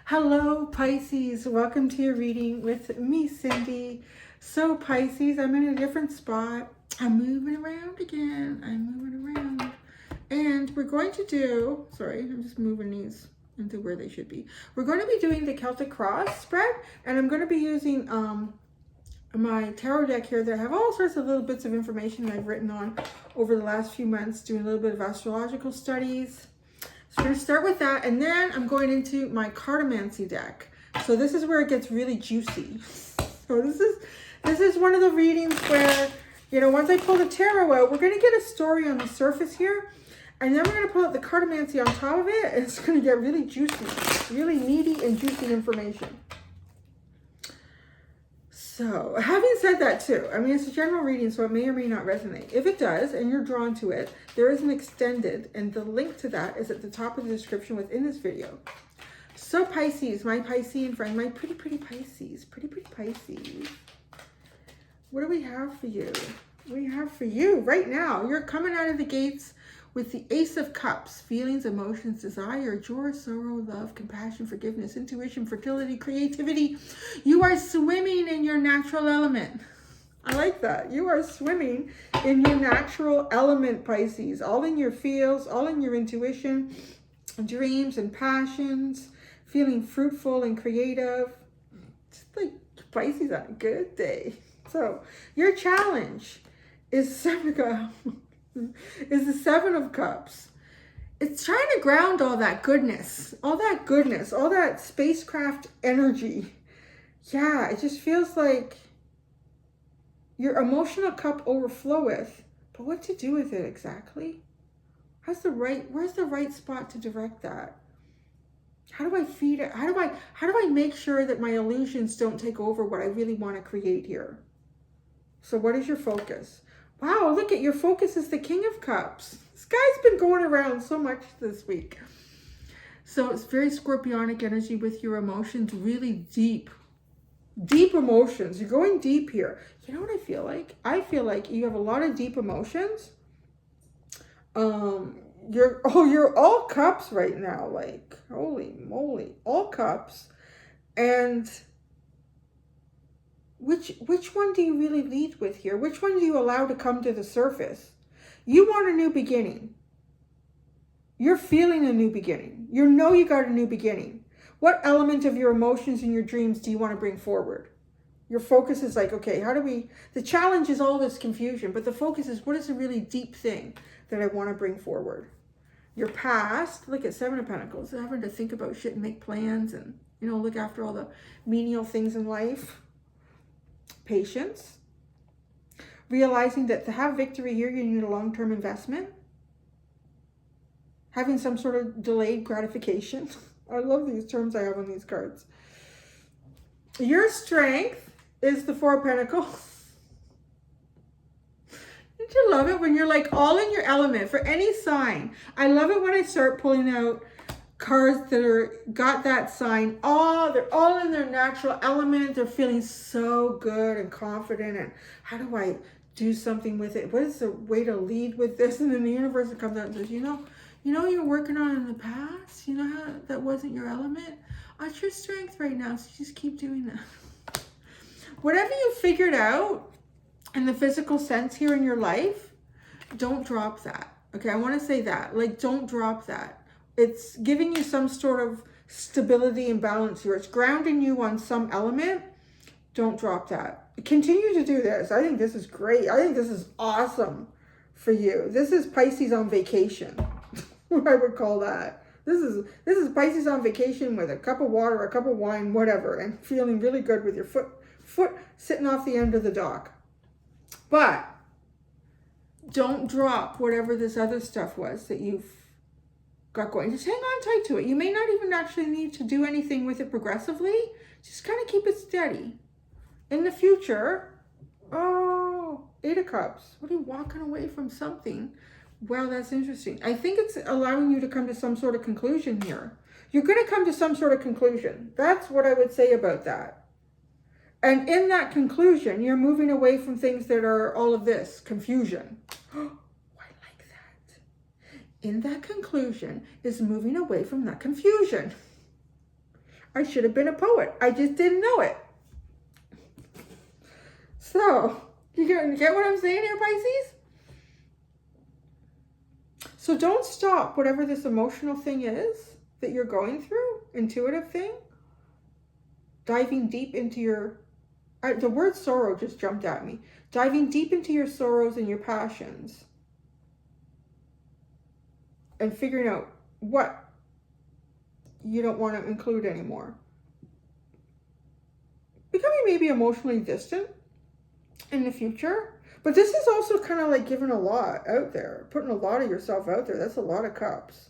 Hello, Pisces. Welcome to your reading with me, Cindy. So, Pisces, I'm in a different spot. I'm moving around again. I'm moving around. And we're going to do, sorry, I'm just moving these into where they should be. We're going to be doing the Celtic Cross spread, and I'm going to be using my tarot deck here that I have all sorts of little bits of information I've written on over the last few months, doing a little bit of astrological studies. So we're going to start with that, and then I'm going into my Cartomancy deck. So this is where it gets really juicy. So this is one of the readings where, you know, once I pull the tarot out, we're going to get a story on the surface here, and then we're going to pull out the Cartomancy on top of it, and it's going to get really juicy, really meaty and juicy information. So, having said that too, I mean, it's a general reading, so it may or may not resonate. If it does, and you're drawn to it, there is an extended, and the link to that is at the top of the description within this video. So, Pisces, my Piscean friend, my pretty Pisces, pretty Pisces. What do we have for you? We have for you right now. You're coming out of the gates with the Ace of Cups, feelings, emotions, desire, joy, sorrow, love, compassion, forgiveness, intuition, fertility, creativity. You are swimming in your natural element. I like that. You are swimming in your natural element, Pisces. All in your feels, all in your intuition, dreams and passions, feeling fruitful and creative. Just like Pisces on a good day. So your challenge is the Seven of Cups. It's trying to ground all that goodness, all that spacecraft energy. Yeah, it just feels like your emotional cup overfloweth, but what to do with it exactly? Where's the right spot to direct that? How do I feed it? How do I make sure that my illusions don't take over what I really want to create here? So what is your focus? Wow, look at your focus is the King of Cups. This guy's been going around so much this week. So it's very scorpionic energy with your emotions, really deep emotions. You're going deep here. You know what I feel like? I feel like you have a lot of deep emotions. You're all cups right now. Like, holy moly, all cups. And which one do you really lead with here? Which one do you allow to come to the surface? You want a new beginning. You're feeling a new beginning. You know you got a new beginning. What element of your emotions and your dreams do you want to bring forward? Your focus is like, okay, the challenge is all this confusion, but the focus is what is a really deep thing that I want to bring forward? Your past, look at Seven of Pentacles, having to think about shit and make plans and, you know, look after all the menial things in life. Patience, realizing that to have victory here, you need a long-term investment, having some sort of delayed gratification. I love these terms I have on these cards. Your strength is the Four of Pentacles. Don't you love it when you're like all in your element for any sign? I love it when I start pulling out cards that got that sign. They're all in their natural element. They're feeling so good and confident. And how do I do something with it? What is the way to lead with this? And then the universe comes out and says, you know you're working on in the past. You know how that wasn't your element. That's your strength right now. So just keep doing that. Whatever you figured out in the physical sense here in your life, don't drop that. Okay, I want to say that. Like, don't drop that. It's giving you some sort of stability and balance here. It's grounding you on some element. Don't drop that. Continue to do this. I think this is great. I think this is awesome for you. This is Pisces on vacation. What I would call that. This is Pisces on vacation with a cup of water, a cup of wine, whatever, and feeling really good with your foot sitting off the end of the dock. But don't drop whatever this other stuff was that you've got going. Just hang on tight to it. You may not even actually need to do anything with it progressively. Just kind of keep it steady. In the future, Eight of Cups. What are you walking away from something? Wow, that's interesting. I think it's allowing you to come to some sort of conclusion here. You're going to come to some sort of conclusion. That's what I would say about that. And in that conclusion, you're moving away from things that are all of this confusion. In that conclusion is moving away from that confusion. I should have been a poet. I just didn't know it. So, you get what I'm saying here, Pisces? So don't stop whatever this emotional thing is that you're going through, intuitive thing. Diving deep into your, the word sorrow just jumped at me. Diving deep into your sorrows and your passions. And figuring out what you don't want to include anymore. Becoming maybe emotionally distant in the future. But this is also kind of like giving a lot out there. Putting a lot of yourself out there. That's a lot of cups.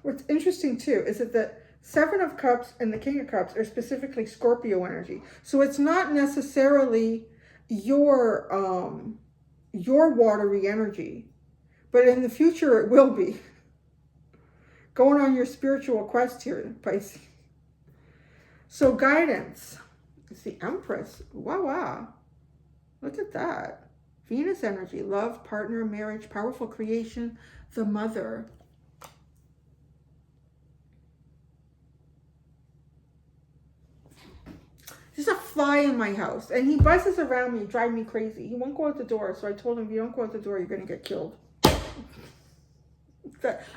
What's interesting too is that the Seven of Cups and the King of Cups are specifically Scorpio energy. So it's not necessarily your watery energy. But in the future it will be. Going on your spiritual quest here, Pisces. So guidance. It's the Empress. Wow. Look at that. Venus energy. Love, partner, marriage, powerful creation, the mother. There's a fly in my house. And he buzzes around me, driving me crazy. He won't go out the door. So I told him, if you don't go out the door, you're going to get killed.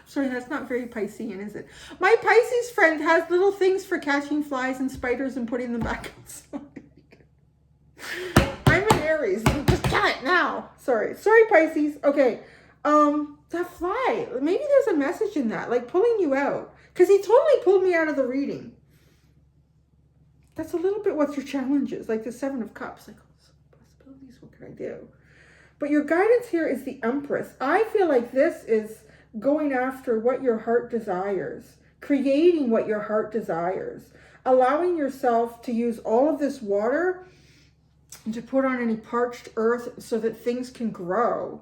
Sorry, that's not very Piscean, is it? My Pisces friend has little things for catching flies and spiders and putting them back outside. I'm an Aries. Just kill it now. Sorry, Pisces. Okay, that fly. Maybe there's a message in that, like pulling you out, because he totally pulled me out of the reading. That's a little bit what your challenge is, like the Seven of Cups. Like, possibilities. What can I do? But your guidance here is the Empress. I feel like this is going after what your heart desires, creating what your heart desires, allowing yourself to use all of this water to put on any parched earth so that things can grow.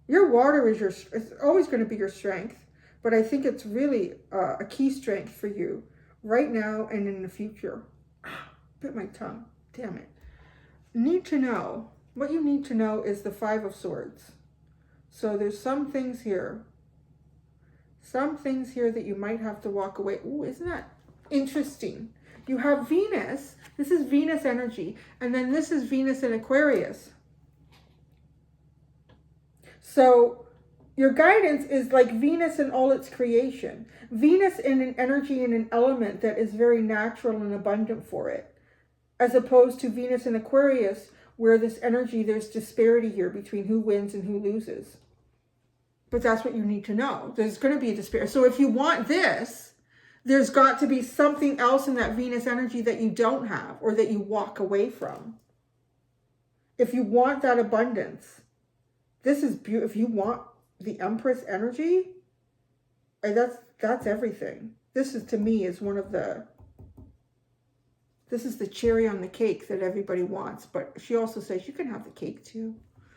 Your water is it's always going to be your strength, but I think it's really a key strength for you right now and in the future. Bit my tongue. Damn it. Need to know. What you need to know is the Five of Swords. So there's some things here. Some things here that you might have to walk away. Ooh, isn't that interesting? You have Venus. This is Venus energy. And then this is Venus in Aquarius. So your guidance is like Venus in all its creation. Venus in an energy and an element that is very natural and abundant for it. As opposed to Venus in Aquarius, where this energy, there's disparity here between who wins and who loses. But that's what you need to know. There's going to be a disparity. So if you want this, there's got to be something else in that Venus energy that you don't have or that you walk away from. If you want that abundance, this is beautiful. If you want the Empress energy, that's everything. This is, to me, is one of the... This is the cherry on the cake that everybody wants. But she also says you can have the cake too.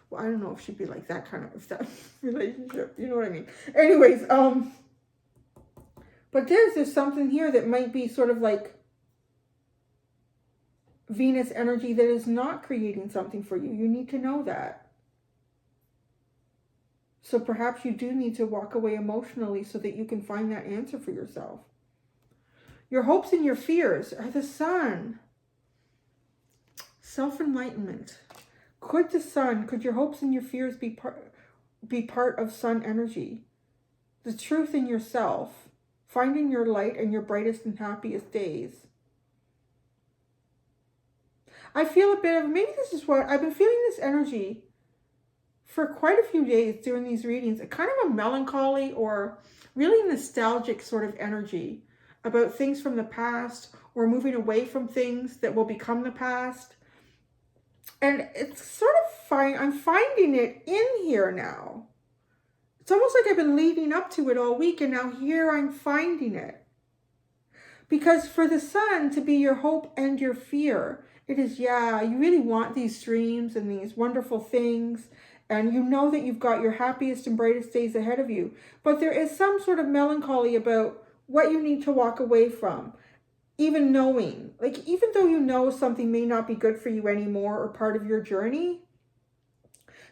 Well, I don't know if she'd be like that kind of that relationship. You know what I mean? Anyways, but there's something here that might be sort of like Venus energy that is not creating something for you. You need to know that. So perhaps you do need to walk away emotionally so that you can find that answer for yourself. Your hopes and your fears are the Sun. Self-enlightenment. Could your hopes and your fears be part of Sun energy? The truth in yourself. Finding your light and your brightest and happiest days. I feel a bit of, maybe this is what, I've been feeling this energy for quite a few days doing these readings. A kind of a melancholy or really nostalgic sort of energy about things from the past or moving away from things that will become the past. And it's sort of fine. I'm finding it in here now. It's almost like I've been leading up to it all week, and now here I'm finding it. Because for the Sun to be your hope and your fear, it is, yeah, you really want these dreams and these wonderful things, and you know that you've got your happiest and brightest days ahead of you. But there is some sort of melancholy about what you need to walk away from. Even knowing, like, even though you know something may not be good for you anymore or part of your journey,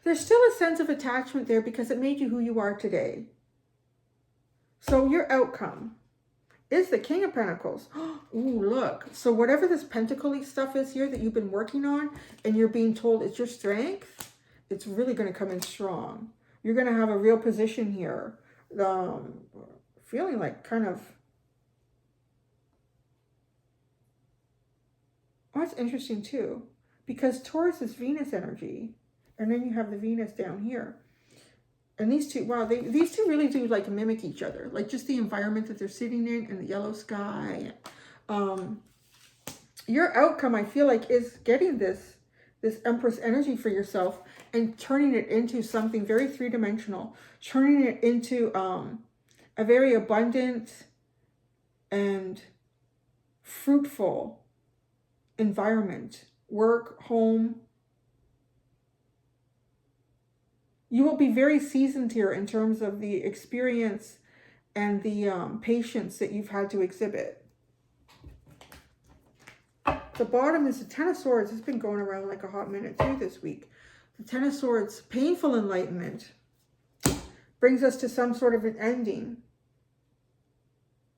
there's still a sense of attachment there because it made you who you are today. So your outcome is the King of Pentacles. Ooh, look. So whatever this pentacle-y stuff is here that you've been working on and you're being told it's your strength, it's really going to come in strong. You're going to have a real position here. Feeling like kind of... Oh, that's interesting too. Because Taurus is Venus energy. And then you have the Venus down here. And these two, wow, these two really do like mimic each other. Like just the environment that they're sitting in and the yellow sky. Your outcome, I feel like, is getting this Empress energy for yourself and turning it into something very three-dimensional. Turning it into a very abundant and fruitful environment. Work, home. You will be very seasoned here in terms of the experience and the patience that you've had to exhibit. The bottom is the Ten of Swords. It's been going around like a hot minute too this week. The Ten of Swords, painful enlightenment, brings us to some sort of an ending.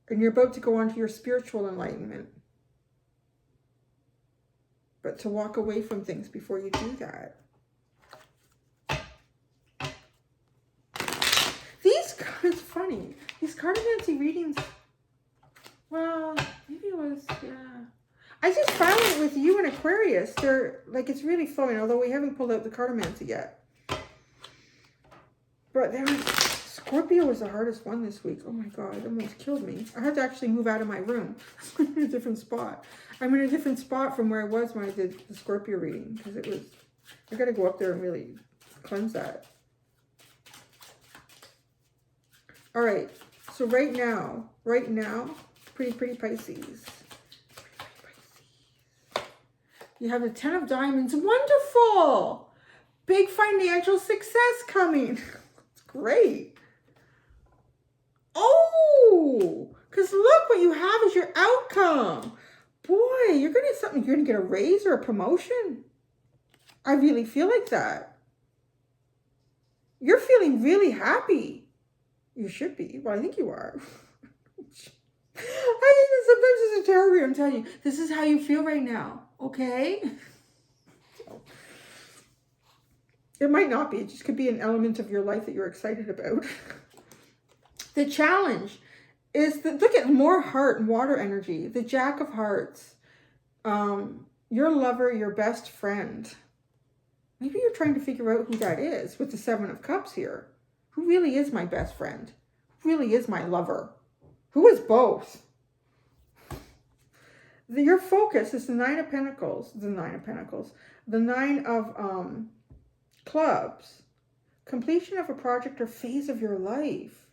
And you're about to go on to your spiritual enlightenment. But to walk away from things before you do that. It's funny. These Cartomancy readings, well, maybe it was, yeah. I just found it with you and Aquarius. They're, like, it's really flowing, although we haven't pulled out the Cartomancy yet. But then Scorpio was the hardest one this week. Oh my God, it almost killed me. I had to actually move out of my room. I'm in a different spot. I'm in a different spot from where I was when I did the Scorpio reading. Because it was, I got to go up there and really cleanse that. All right, so right now, pretty Pisces. You have the Ten of Diamonds. Wonderful! Big financial success coming. It's great. Oh, because look, what you have is your outcome. Boy, you're going to get something. You're going to get a raise or a promotion. I really feel like that. You're feeling really happy. You should be. Well, I think you are. I think that sometimes it's a tarot reader. I'm telling you, this is how you feel right now. Okay? It might not be. It just could be an element of your life that you're excited about. The challenge is that, look at more heart and water energy. The Jack of Hearts. Your lover, your best friend. Maybe you're trying to figure out who that is with the Seven of Cups here. Who really is my best friend? Who really is my lover? Who is both? Your focus is the Nine of Pentacles. The Nine of Clubs. Completion of a project or phase of your life.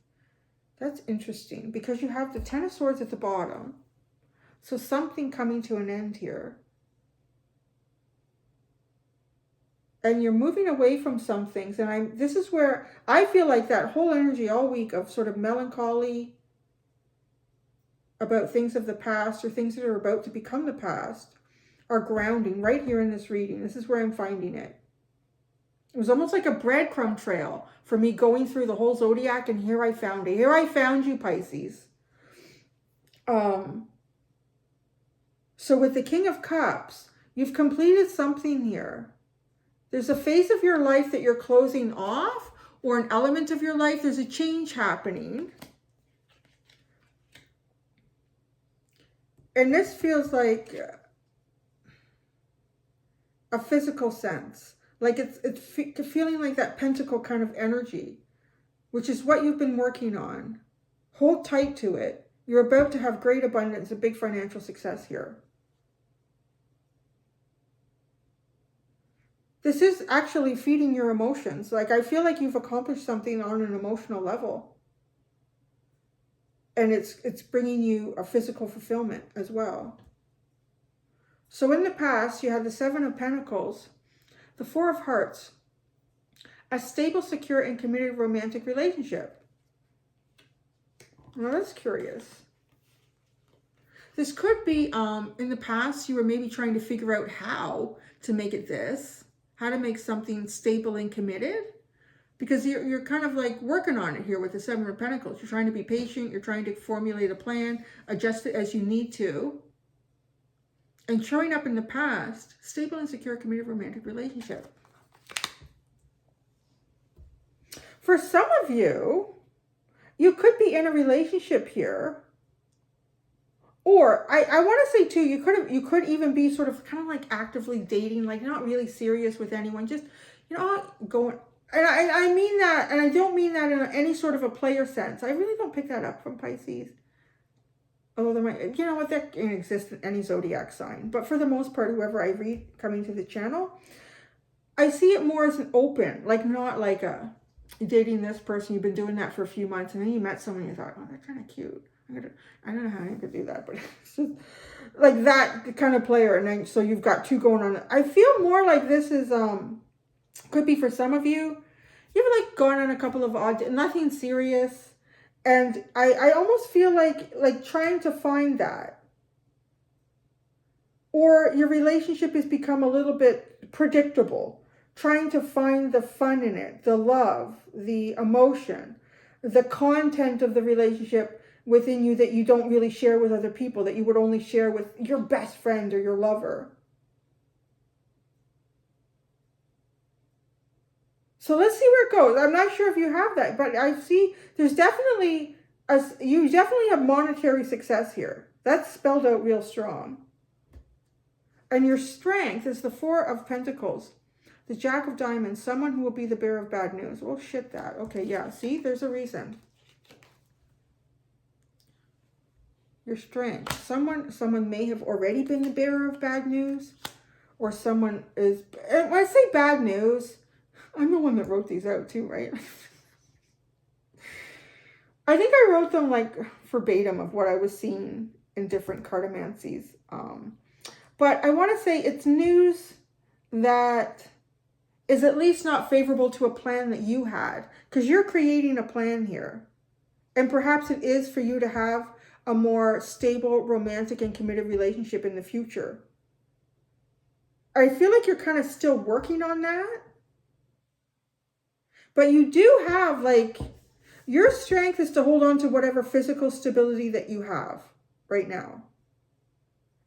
That's interesting because you have the Ten of Swords at the bottom. So something coming to an end here. And you're moving away from some things. And this is where I feel like that whole energy all week of sort of melancholy about things of the past or things that are about to become the past are grounding right here in this reading. This is where I'm finding it. It was almost like a breadcrumb trail for me going through the whole zodiac, and here I found it. Here I found you, Pisces. So with the King of Cups, you've completed something here. There's a phase of your life that you're closing off, or an element of your life. There's a change happening. And this feels like a physical sense. Like it's feeling like that pentacle kind of energy, which is what you've been working on. Hold tight to it. You're about to have great abundance and big financial success here. This is actually feeding your emotions. Like, I feel like you've accomplished something on an emotional level. And it's bringing you a physical fulfillment as well. So in the past, you had the Seven of Pentacles, the Four of Hearts, a stable, secure, and committed romantic relationship. Well, that's curious. This could be, in the past, you were maybe trying to figure out how to make it this. How to make something stable and committed. Because you're kind of like working on it here with the Seven of Pentacles. You're trying to be patient. You're trying to formulate a plan, adjust it as you need to. And showing up in the past, stable and secure committed romantic relationship. For some of you, you could be in a relationship here. Or I want to say too, you could even be sort of kind of like actively dating, like not really serious with anyone, just, you know, going. And I mean that, and I don't mean that in any sort of a player sense. I really don't pick that up from Pisces. Although there might, you know what, that can exist in any zodiac sign. But for the most part, whoever I read coming to the channel, I see it more as an open, like not like a dating this person, you've been doing that for a few months, and then you met someone and you thought, oh, they're kind of cute. I don't know how I could do that, but it's just like that kind of player. And then, so you've got two going on. I feel more like this is, could be for some of you. You've like gone on a couple of odd, nothing serious. And I almost feel like trying to find that. Or your relationship has become a little bit predictable. Trying to find the fun in it, the love, the emotion, the content of the relationship within you that you don't really share with other people, that you would only share with your best friend or your lover. So let's see where it goes. I'm not sure if you have that, but I see there's definitely, you definitely have monetary success here. That's spelled out real strong. And your strength is the Four of Pentacles, the Jack of Diamonds, someone who will be the bearer of bad news. Well, shit that. Okay, yeah, see, there's a reason. Your strength. Someone may have already been the bearer of bad news, or someone is, and when I say bad news, I'm the one that wrote these out too, right? I think I wrote them like verbatim of what I was seeing in different cartomancies. But I want to say it's news that is at least not favorable to a plan that you had, because you're creating a plan here. And perhaps it is for you to have a more stable, romantic, and committed relationship in the future. I feel like you're kind of still working on that. But you do have, like, your strength is to hold on to whatever physical stability that you have right now.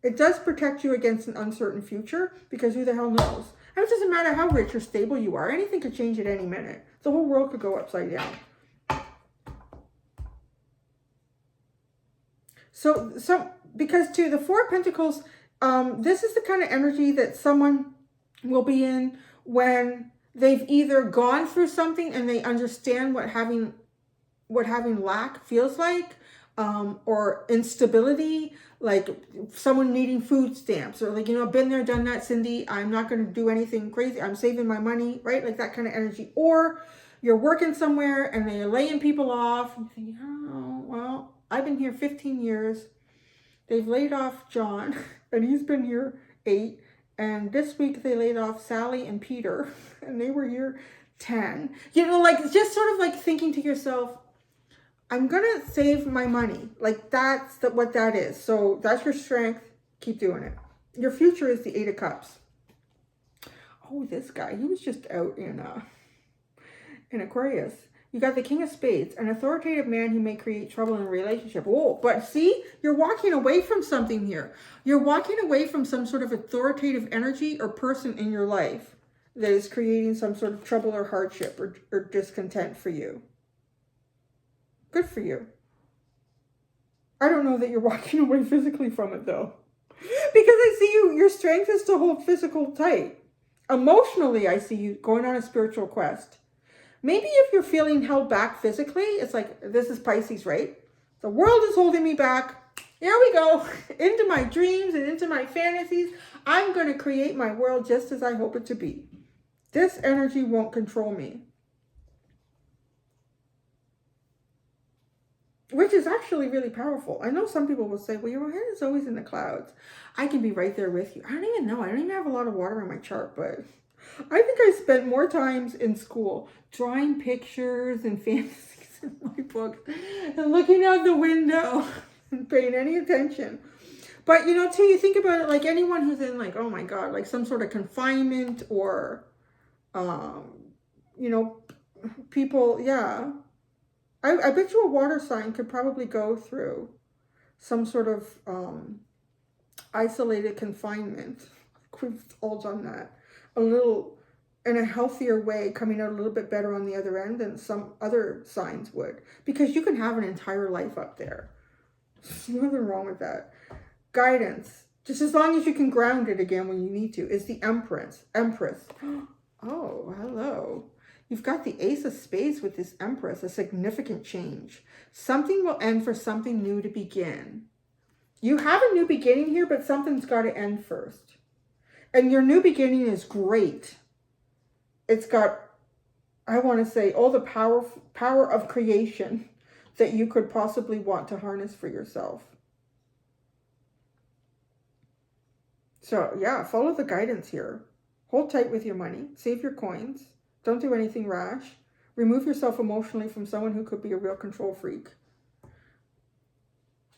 It does protect you against an uncertain future, because who the hell knows? And it doesn't matter how rich or stable you are. Anything could change at any minute. The whole world could go upside down. So because too, the Four of Pentacles, this is the kind of energy that someone will be in when they've either gone through something and they understand what having lack feels like, or instability, like someone needing food stamps, or like, you know, been there, done that, Cindy, I'm not going to do anything crazy, I'm saving my money, right? Like that kind of energy. Or you're working somewhere and they're laying people off and you think, oh, well, I've been here 15 years. They've laid off John and he's been here 8. And this week they laid off Sally and Peter and they were here 10. You know, like just sort of like thinking to yourself, I'm going to save my money. Like that's what that is. So that's your strength. Keep doing it. Your future is the 8 of Cups. Oh, this guy, he was just out in Aquarius. You got the King of Spades, an authoritative man who may create trouble in a relationship. Oh, but see, you're walking away from something here. You're walking away from some sort of authoritative energy or person in your life that is creating some sort of trouble or hardship or discontent for you. Good for you. I don't know that you're walking away physically from it though. Because I see your strength is to hold physical tight. Emotionally, I see you going on a spiritual quest. Maybe if you're feeling held back physically, it's like, this is Pisces, right? The world is holding me back. Here we go. Into my dreams and into my fantasies. I'm going to create my world just as I hope it to be. This energy won't control me. Which is actually really powerful. I know some people will say, well, your head is always in the clouds. I can be right there with you. I don't even know. I don't even have a lot of water in my chart, but I think I spent more times in school drawing pictures and fantasies in my book and looking out the window and paying any attention. But, you know, too, you think about it, like anyone who's in like, oh my God, like some sort of confinement or, you know, people, yeah. I bet you a water sign could probably go through some sort of isolated confinement. We've all done that. A little, in a healthier way, coming out a little bit better on the other end than some other signs would. Because you can have an entire life up there. There's nothing wrong with that. Guidance, just as long as you can ground it again when you need to, is the Empress. Oh, hello. You've got the Ace of Spades with this Empress, a significant change. Something will end for something new to begin. You have a new beginning here, but something's got to end first. And your new beginning is great. It's got, I want to say, all the power of creation that you could possibly want to harness for yourself. So, yeah, follow the guidance here. Hold tight with your money. Save your coins. Don't do anything rash. Remove yourself emotionally from someone who could be a real control freak.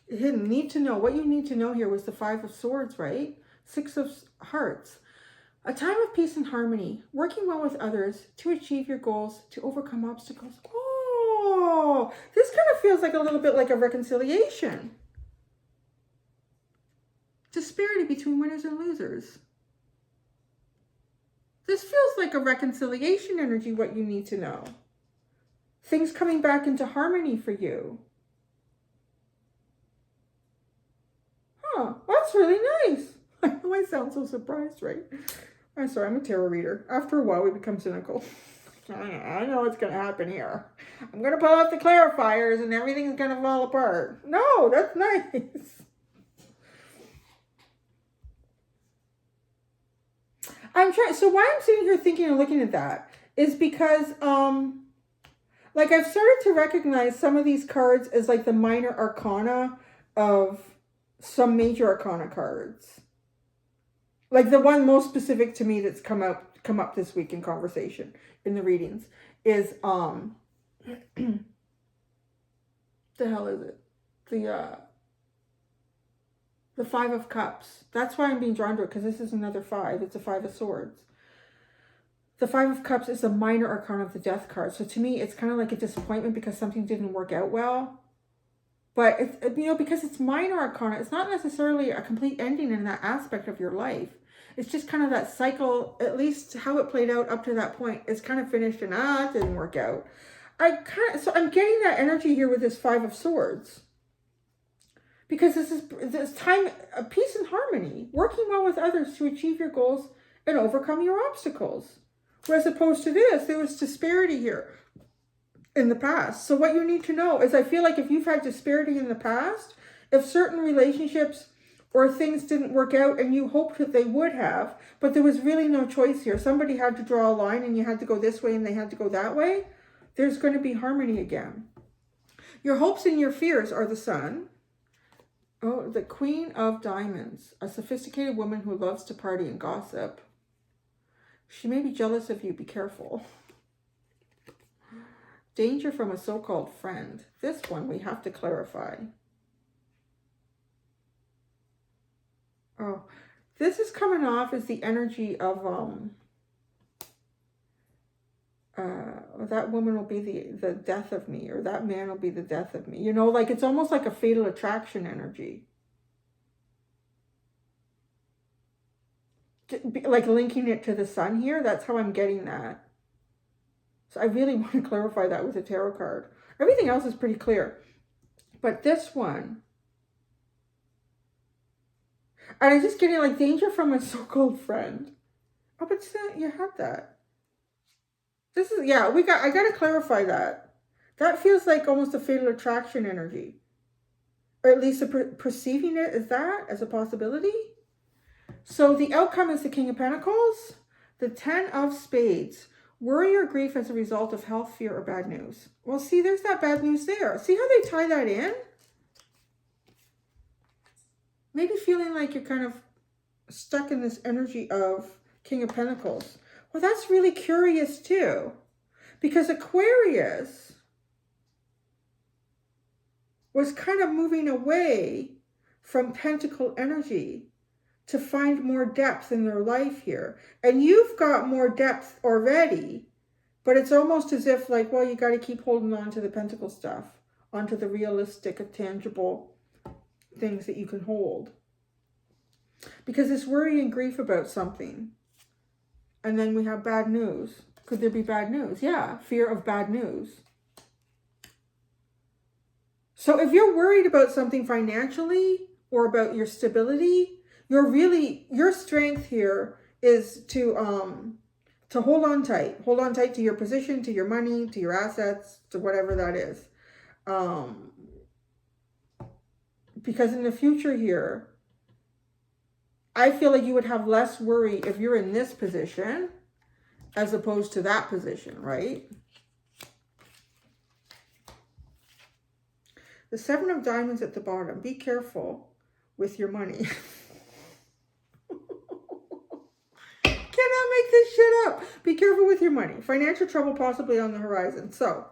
Hidden, need to know. What you need to know here was the 5 of Swords, right? 6 of Hearts. A time of peace and harmony. Working well with others to achieve your goals, to overcome obstacles. Oh, this kind of feels like a little bit like a reconciliation. Disparity between winners and losers. This feels like a reconciliation energy, what you need to know. Things coming back into harmony for you. Huh, that's really nice. I know I sound so surprised, right? I'm sorry, I'm a tarot reader. After a while, we become cynical. I know what's going to happen here. I'm going to pull out the clarifiers and everything's going to fall apart. No, that's nice. So why I'm sitting here thinking and looking at that is because, like I've started to recognize some of these cards as like the minor arcana of some major arcana cards. Like the one most specific to me that's come up this week in conversation in the readings is, the hell is it? The 5 of Cups. That's why I'm being drawn to it, because this is another 5. It's a 5 of Swords. The 5 of Cups is a minor arcana of the Death card. So to me, it's kind of like a disappointment because something didn't work out well. But, it's, you know, because it's minor arcana, it's not necessarily a complete ending in that aspect of your life. It's just kind of that cycle, at least how it played out up to that point. It's kind of finished and, it didn't work out. So I'm getting that energy here with this 5 of Swords. Because this time of peace and harmony, working well with others to achieve your goals and overcome your obstacles. Whereas opposed to this, there was disparity here in the past. So what you need to know is I feel like if you've had disparity in the past, if certain relationships or things didn't work out and you hoped that they would have, but there was really no choice here. Somebody had to draw a line and you had to go this way and they had to go that way. There's going to be harmony again. Your hopes and your fears are the Sun. Oh, the Queen of Diamonds, a sophisticated woman who loves to party and gossip. She may be jealous of you. Be careful. Danger from a so-called friend. This one we have to clarify. Oh, this is coming off as the energy of that woman will be the death of me, or that man will be the death of me. You know, like it's almost like a fatal attraction energy. Like linking it to the Sun here, that's how I'm getting that. So I really want to clarify that with a tarot card. Everything else is pretty clear. But this one, and I'm just getting like danger from a so-called friend. Oh, but you had that. This is, yeah, I got to clarify that. That feels like almost a fatal attraction energy. Or at least perceiving it as that, as a possibility. So the outcome is the King of Pentacles, the 10 of Spades. Worry or grief as a result of health, fear, or bad news. Well, see, there's that bad news there. See how they tie that in? Maybe feeling like you're kind of stuck in this energy of King of Pentacles. Well, that's really curious too, because Aquarius was kind of moving away from Pentacle energy to find more depth in their life here. And you've got more depth already But it's almost as if like, well, you got to keep holding on to the pentacle stuff, onto the realistic, tangible things that you can hold. Because it's worry and grief about something. And then we have bad news. Could there be bad news? Yeah, fear of bad news. So if you're worried about something financially or about your stability, your strength here is to hold on tight. Hold on tight to your position, to your money, to your assets, to whatever that is. Because in the future here, I feel like you would have less worry if you're in this position as opposed to that position, right? The 7 of Diamonds at the bottom. Be careful with your money. Cannot make this shit up. Be careful with your money. Financial trouble possibly on the horizon. So,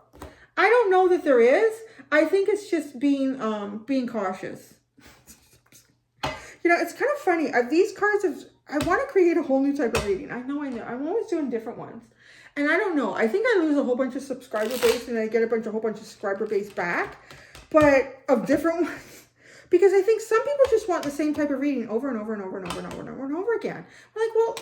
I don't know that there is. I think it's just being cautious. You know, it's kind of funny. These cards I want to create a whole new type of reading. I know. I'm always doing different ones. And I don't know. I think I lose a whole bunch of subscriber base and I get a whole bunch of subscriber base back. But of different ones. Because I think some people just want the same type of reading over and over and over and over and over and over and over again. I'm like, well,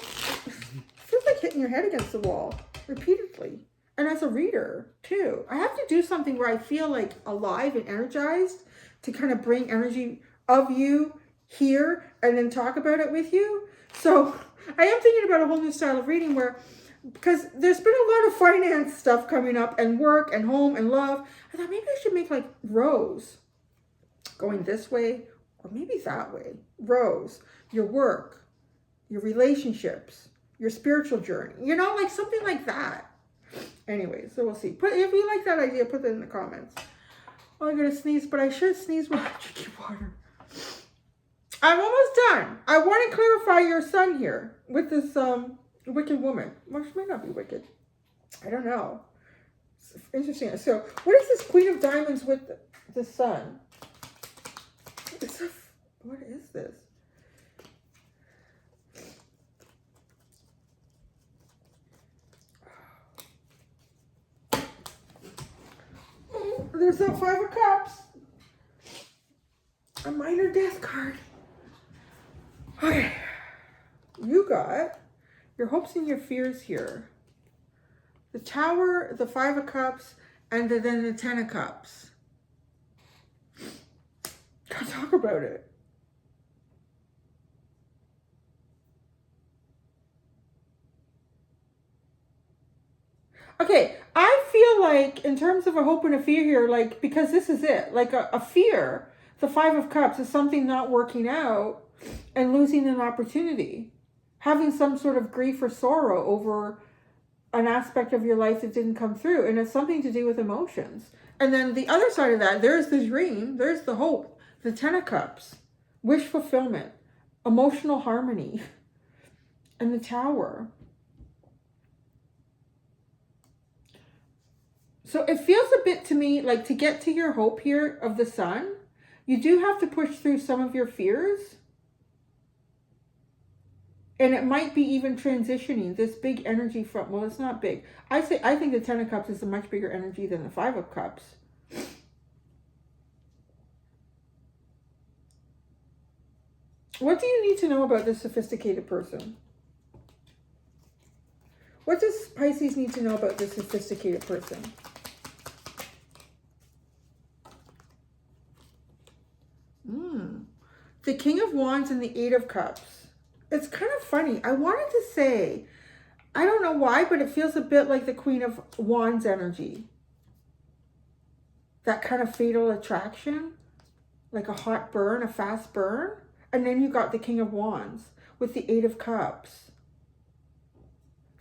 it feels like hitting your head against the wall repeatedly. And as a reader, too. I have to do something where I feel like alive and energized to kind of bring energy of you here and then talk about it with you. So I am thinking about a whole new style of reading where, because there's been a lot of finance stuff coming up and work and home and love. I thought maybe I should make like rows going this way or maybe that way. Rows, your work, your relationships, your spiritual journey, you know, like something like that. Anyway, so we'll see. If you like that idea, put that in the comments. Oh, I'm going to sneeze, but I should sneeze while I'm drinking water. I'm almost done. I want to clarify your sun here with this wicked woman. Well, she might not be wicked. I don't know. It's interesting. So, what is this Queen of Diamonds with the sun? What is this? Oh, there's that 5 of Cups. A minor death card. Okay. You got your hopes and your fears here. The Tower, the 5 of Cups, and then the 10 of Cups. Gotta talk about it. Okay, I feel like in terms of a hope and a fear here, like, because this is it, like a fear, the 5 of Cups is something not working out and losing an opportunity. Having some sort of grief or sorrow over an aspect of your life that didn't come through. And it's something to do with emotions. And then the other side of that, there's the dream, there's the hope, the 10 of Cups, wish fulfillment, emotional harmony, and the Tower. So it feels a bit to me like to get to your hope here of the sun, you do have to push through some of your fears. And it might be even transitioning this big energy from, well, it's not big. I think the 10 of Cups is a much bigger energy than the 5 of Cups. What do you need to know about this sophisticated person? What does Pisces need to know about this sophisticated person? The King of Wands and the 8 of Cups. It's kind of funny. I wanted to say, I don't know why, but it feels a bit like the Queen of Wands energy. That kind of fatal attraction, like a hot burn, a fast burn. And then you got the King of Wands with the 8 of Cups.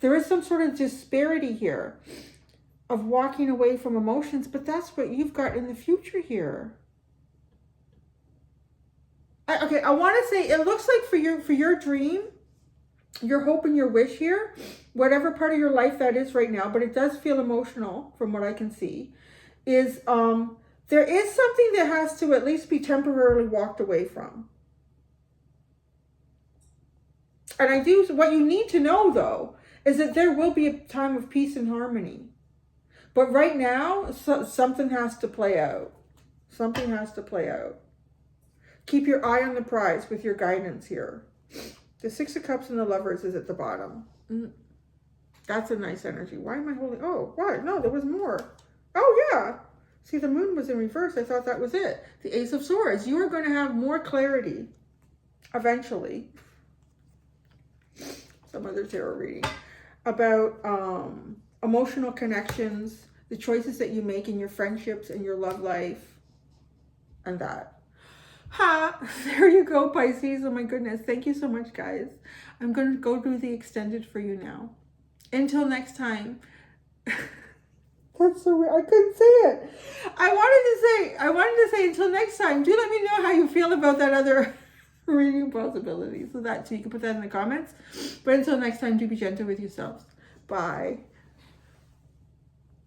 There is some sort of disparity here of walking away from emotions, but that's what you've got in the future here. Okay, I want to say, it looks like for your dream, your hope and your wish here, whatever part of your life that is right now, but it does feel emotional from what I can see, is there is something that has to at least be temporarily walked away from. And what you need to know though, is that there will be a time of peace and harmony. But right now, something has to play out. Something has to play out. Keep your eye on the prize with your guidance here. The Six of Cups and the Lovers is at the bottom. That's a nice energy. Why am I holding? Oh, what? No, there was more. Oh, yeah. See, the moon was in reverse. I thought that was it. The Ace of Swords. You are going to have more clarity eventually. Some other tarot reading about emotional connections, the choices that you make in your friendships and your love life, and that. There you go, Pisces. Oh my goodness. Thank you so much, guys. I'm going to go do the extended for you now. Until next time. That's so weird. I couldn't say it. I wanted to say until next time. Do let me know how you feel about that other reading possibility. So you can put that in the comments. But until next time, do be gentle with yourselves. Bye.